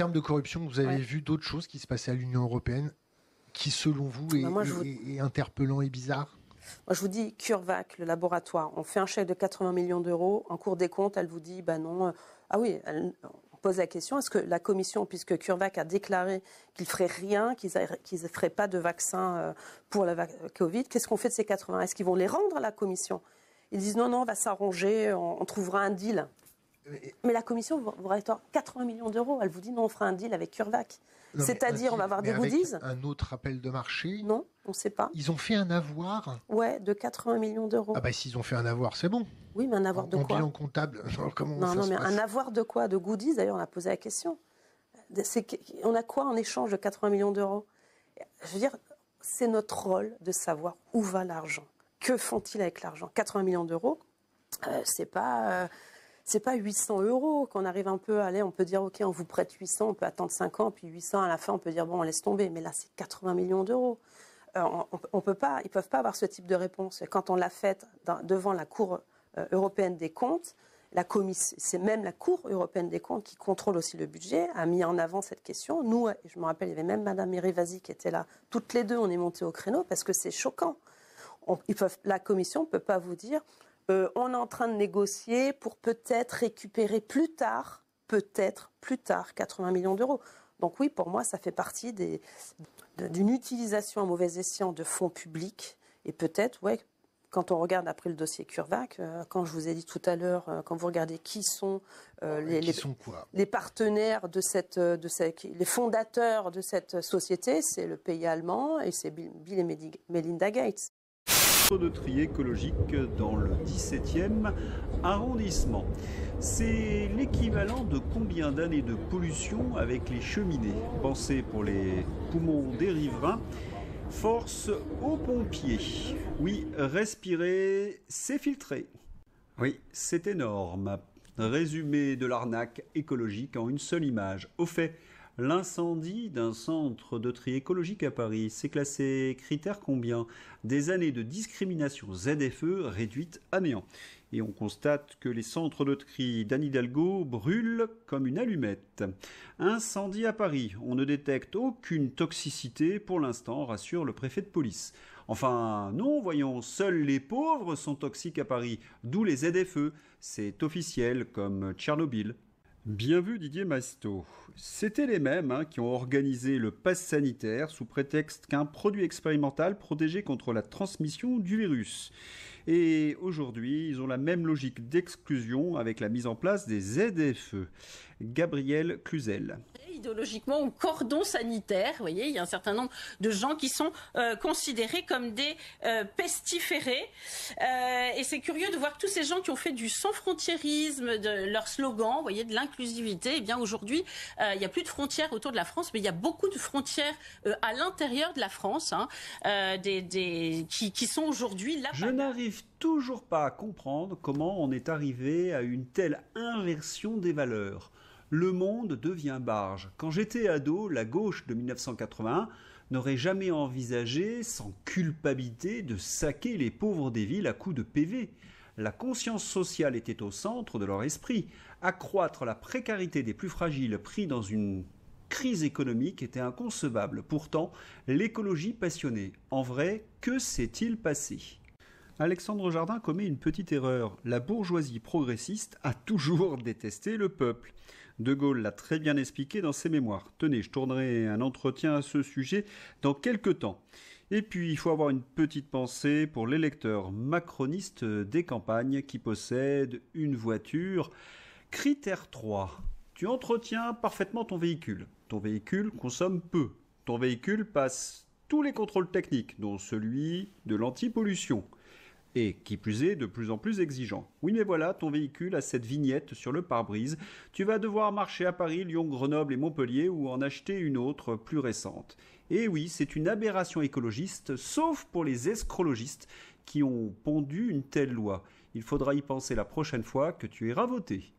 termes de corruption, vous avez vu d'autres choses qui se passaient à l'Union européenne qui, selon vous, est interpellant et bizarre? Moi, je vous dis, CureVac, le laboratoire, on fait un chèque de 80 millions d'euros. En Cour des comptes, elle vous dit, non. Ah oui, on pose la question, est-ce que la Commission, puisque CureVac a déclaré qu'ils ne feraient rien, qu'ils ne feraient pas de vaccin pour la Covid, qu'est-ce qu'on fait de ces 80? Est-ce qu'ils vont les rendre à la Commission? Ils disent, non, on va s'arranger, on trouvera un deal. Mais la Commission vous rétorque 80 millions d'euros. Elle vous dit, non, on fera un deal avec CureVac. C'est-à-dire, on va avoir des goodies. Un autre appel de marché? Non, on ne sait pas. Ils ont fait un avoir? Ouais, de 80 millions d'euros. Ah bah s'ils ont fait un avoir, c'est bon. Oui, mais un avoir de quoi? En bilan comptable, comment ça se mais passe? un avoir de quoi? De goodies, d'ailleurs, on a posé la question. On a quoi en échange de 80 millions d'euros? Je veux dire, c'est notre rôle de savoir où va l'argent. Que font-ils avec l'argent? 80 millions d'euros, c'est pas 800 euros qu'on arrive un peu, allez, on peut dire, ok, on vous prête 800, on peut attendre 5 ans, puis 800 à la fin, on peut dire, bon, on laisse tomber. Mais là, c'est 80 millions d'euros. On peut pas, ils peuvent pas avoir ce type de réponse. Et quand on l'a fait devant la Cour européenne des comptes, c'est même la Cour européenne des comptes qui contrôle aussi le budget, a mis en avant cette question. Nous, je me rappelle, il y avait même Madame Rivasi qui était là. Toutes les deux, on est montées au créneau parce que c'est choquant. La Commission ne peut pas vous dire, on est en train de négocier pour peut-être récupérer plus tard 80 millions d'euros. Donc oui, pour moi, ça fait partie d'une utilisation à mauvais escient de fonds publics. Et peut-être, quand on regarde après le dossier CureVac, quand je vous ai dit tout à l'heure, quand vous regardez qui sont les partenaires les fondateurs de cette société, c'est le pays allemand et c'est Bill et Melinda Gates. De tri écologique dans le 17e arrondissement. C'est l'équivalent de combien d'années de pollution avec les cheminées? Pensez pour les poumons des riverains. Force aux pompiers. Oui, respirer, c'est filtrer. Oui, c'est énorme. Résumé de l'arnaque écologique en une seule image. Au fait, l'incendie d'un centre de tri écologique à Paris, c'est classé critère combien? Des années de discrimination ZFE réduites à néant. Et on constate que les centres de tri d'Anne Hidalgo brûlent comme une allumette. Incendie à Paris, on ne détecte aucune toxicité pour l'instant, rassure le préfet de police. Enfin, non, voyons, seuls les pauvres sont toxiques à Paris, d'où les ZFE. C'est officiel, comme Tchernobyl. Bien vu Didier Mastot. C'était les mêmes qui ont organisé le pass sanitaire sous prétexte qu'un produit expérimental protégeait contre la transmission du virus. Et aujourd'hui, ils ont la même logique d'exclusion avec la mise en place des ZFE. Gabriel Cluzel. Idéologiquement au cordon sanitaire, vous voyez, il y a un certain nombre de gens qui sont considérés comme des pestiférés. Et c'est curieux de voir tous ces gens qui ont fait du sans-frontiérisme, de leur slogan, vous voyez, de l'inclusivité. Eh bien aujourd'hui, il n'y a plus de frontières autour de la France, mais il y a beaucoup de frontières à l'intérieur de la France, qui sont aujourd'hui là. Je n'arrive toujours pas à comprendre comment on est arrivé à une telle inversion des valeurs. Le monde devient barge. Quand j'étais ado, la gauche de 1981 n'aurait jamais envisagé, sans culpabilité, de saquer les pauvres des villes à coups de PV. La conscience sociale était au centre de leur esprit. Accroître la précarité des plus fragiles pris dans une crise économique était inconcevable. Pourtant, l'écologie passionnait. En vrai, que s'est-il passé ? Alexandre Jardin commet une petite erreur. La bourgeoisie progressiste a toujours détesté le peuple. De Gaulle l'a très bien expliqué dans ses mémoires. Tenez, je tournerai un entretien à ce sujet dans quelques temps. Et puis, il faut avoir une petite pensée pour l'électeur macroniste des campagnes qui possède une voiture. Critère 3. Tu entretiens parfaitement ton véhicule. Ton véhicule consomme peu. Ton véhicule passe tous les contrôles techniques, dont celui de l'antipollution. Et, qui plus est, de plus en plus exigeant. Oui, mais voilà, ton véhicule a cette vignette sur le pare-brise. Tu vas devoir marcher à Paris, Lyon, Grenoble et Montpellier ou en acheter une autre plus récente. Et oui, c'est une aberration écologiste, sauf pour les escrologistes qui ont pondu une telle loi. Il faudra y penser la prochaine fois que tu iras voter.